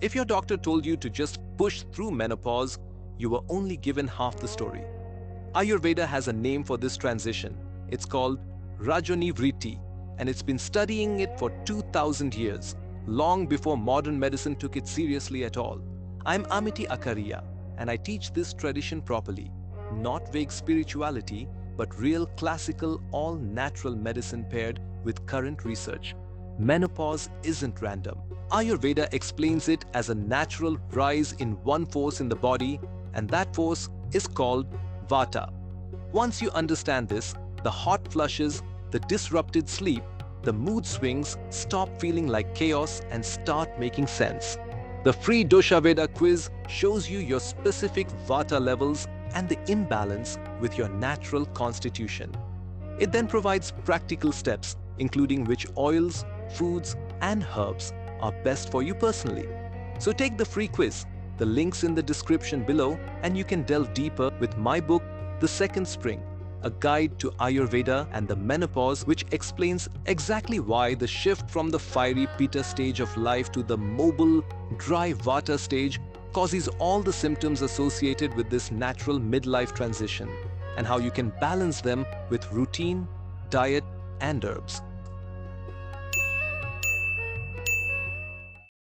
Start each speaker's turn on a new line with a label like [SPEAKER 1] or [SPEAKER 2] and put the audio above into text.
[SPEAKER 1] If your doctor told you to just push through menopause, you were only given half the story. Ayurveda has a name for this transition. It's called Rajonivritti, and it's been studying it for 2000 years, long before modern medicine took it seriously at all. I'm Amity Acharya, and I teach this tradition properly. Not vague spirituality, but real classical, all-natural medicine paired with current research. Menopause isn't random. Ayurveda explains it as a natural rise in one force in the body, and that force is called Vata. Once you understand this, the hot flushes, the disrupted sleep, the mood swings stop feeling like chaos and start making sense. The free Dosha Veda quiz shows you your specific Vata levels and the imbalance with your natural constitution. It then provides practical steps, including which oils, foods, and herbs are best for you personally. So take the free quiz. The link's in the description below, and you can delve deeper with my book, The Second Spring, a guide to Ayurveda and the menopause, which explains exactly why the shift from the fiery Pitta stage of life to the mobile, dry Vata stage causes all the symptoms associated with this natural midlife transition, and how you can balance them with routine, diet, and herbs.